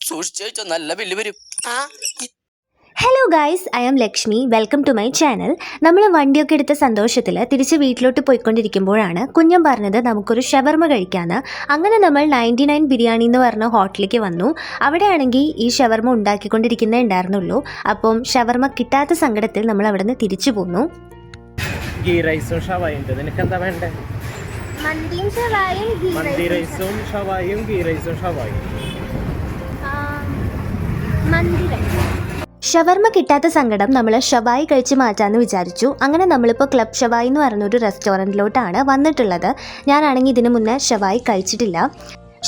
സൂക്ഷിച്ചു നല്ല ബില്ല് വരും. Hello guys, I am Lakshmi. Welcome to my channel. നമ്മൾ വണ്ടിയൊക്കെ എടുത്ത സന്തോഷത്തിൽ തിരിച്ച് വീട്ടിലോട്ട് പോയിക്കൊണ്ടിരിക്കുമ്പോഴാണ് കുഞ്ഞൻ പറഞ്ഞത് നമുക്കൊരു ഷവർമ കഴിക്കാമെന്ന്. അങ്ങനെ നമ്മൾ 99 ബിരിയാണി എന്ന് പറഞ്ഞ ഹോട്ടലിലേക്ക് വന്നു. അവിടെയാണെങ്കിൽ ഈ ഷവർമ ഉണ്ടാക്കിക്കൊണ്ടിരിക്കുന്നേ ഉണ്ടായിരുന്നുള്ളൂ. അപ്പം ഷവർമ കിട്ടാത്ത സങ്കടത്തിൽ നമ്മൾ അവിടെ നിന്ന് തിരിച്ചു പോന്നു. ഗീ റൈസും ഷവായും ഉണ്ട്. നിനക്ക് എന്താ വേണ്ടേ? മന്തിയും ഷവായും മന്തി റൈസും ഷവായും ഗീ റൈസും ഷവായും. ഷവർമ കിട്ടാത്ത സങ്കടം നമ്മൾ ഷവായി കഴിച്ച് മാറ്റാമെന്ന് വിചാരിച്ചു. അങ്ങനെ നമ്മളിപ്പോൾ ക്ലബ് ഷവായി എന്ന് പറഞ്ഞൊരു റെസ്റ്റോറൻറ്റിലോട്ടാണ് വന്നിട്ടുള്ളത്. ഞാനാണെങ്കിൽ ഇതിനു മുന്നേ ഷവായി കഴിച്ചിട്ടില്ല.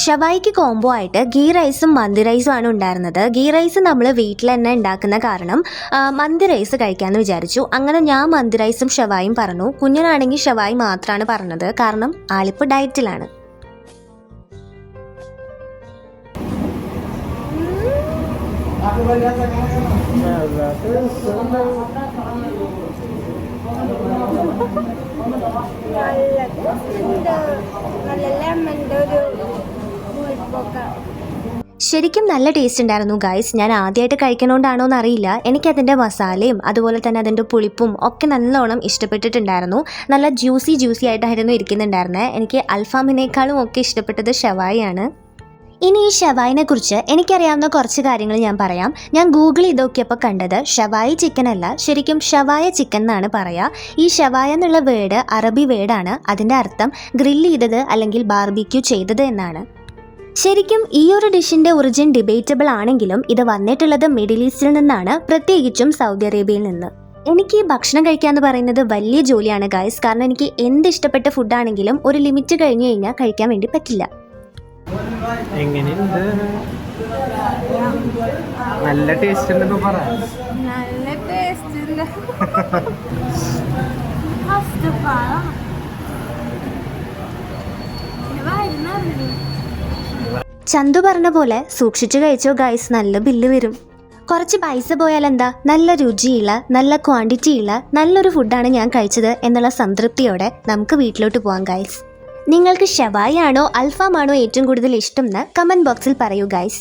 ഷവായിക്ക് കോംബോ ആയിട്ട് ഗീ റൈസും മന്തി റൈസും ആണ് ഉണ്ടായിരുന്നത്. ഗീ റൈസ് നമ്മൾ വീട്ടിൽ തന്നെ ഉണ്ടാക്കുന്ന കാരണം മന്തി റൈസ് കഴിക്കാമെന്ന് വിചാരിച്ചു. അങ്ങനെ ഞാൻ മന്തി റൈസും ഷവായും പറഞ്ഞു. കുഞ്ഞനാണെങ്കിൽ ഷവായി മാത്രമാണ് പറഞ്ഞത്, കാരണം ആളിപ്പോൾ ഡയറ്റിലാണ്. ശരിക്കും നല്ല ടേസ്റ്റ് ഉണ്ടായിരുന്നു ഗൈസ്. ഞാൻ ആദ്യമായിട്ട് കഴിക്കണോണ്ടാണോ എന്നറിയില്ല, എനിക്കതിൻ്റെ മസാലയും അതുപോലെ തന്നെ അതിൻ്റെ പുളിപ്പും ഒക്കെ നല്ലോണം ഇഷ്ടപ്പെട്ടിട്ടുണ്ടായിരുന്നു. നല്ല ജ്യൂസി ആയിട്ടായിരുന്നു ഇരിക്കുന്നുണ്ടായിരുന്നത്. എനിക്ക് അൽഫാമിനേക്കാളും ഒക്കെ ഇഷ്ടപ്പെട്ടത് ഷവായിയാണ്. ഇനി ഈ ഷവായിനെ കുറിച്ച് എനിക്കറിയാവുന്ന കുറച്ച് കാര്യങ്ങൾ ഞാൻ പറയാം. ഞാൻ ഗൂഗിൾ ചെയ്ത് നോക്കിയപ്പോൾ കണ്ടത് ഷവായി ചിക്കൻ അല്ല, ശരിക്കും ഷവായ ചിക്കൻ എന്നാണ് പറയുക. ഈ ഷവായ എന്നുള്ള വേർഡ് അറബി വേർഡാണ്. അതിൻ്റെ അർത്ഥം ഗ്രില്ല് ചെയ്തത് അല്ലെങ്കിൽ ബാർബിക്യൂ ചെയ്തത് എന്നാണ്. ശരിക്കും ഈ ഒരു ഡിഷിൻ്റെ ഒറിജിൻ ഡിബേറ്റബിൾ ആണെങ്കിലും ഇത് വന്നിട്ടുള്ളത് മിഡിൽ ഈസ്റ്റിൽ നിന്നാണ്, പ്രത്യേകിച്ചും സൗദി അറേബ്യയിൽ നിന്ന്. എനിക്ക് ഈ ഭക്ഷണം കഴിക്കാമെന്ന് പറയുന്നത് വലിയ ജോലിയാണ് ഗൈസ്. കാരണം എനിക്ക് എന്ത് ഇഷ്ടപ്പെട്ട ഫുഡാണെങ്കിലും ഒരു ലിമിറ്റ് കഴിഞ്ഞ് കഴിഞ്ഞാൽ കഴിക്കാൻ വേണ്ടി പറ്റില്ല. എങ്ങനെയുണ്ട്? നല്ല ടേസ്റ്റ് ഉണ്ടെന്ന് പറ. ചന്തു പറഞ്ഞ പോലെ സൂക്ഷിച്ചു കഴിച്ചോ ഗൈസ്, നല്ല ബില്ല് വരും. കുറച്ച് പൈസ പോയാൽ എന്താ, നല്ല രുചിയുള്ള നല്ല ക്വാണ്ടിറ്റിയുള്ള നല്ലൊരു ഫുഡാണ് ഞാൻ കഴിച്ചത് എന്നുള്ള സംതൃപ്തിയോടെ നമുക്ക് വീട്ടിലോട്ട് പോകാം ഗൈസ്. നിങ്ങൾക്ക് ഷവായി ആണോ അൽഫാമാണോ ഏറ്റവും കൂടുതൽ ഇഷ്ടം എന്ന് കമൻറ്റ് ബോക്സിൽ പറയൂ ഗൈസ്.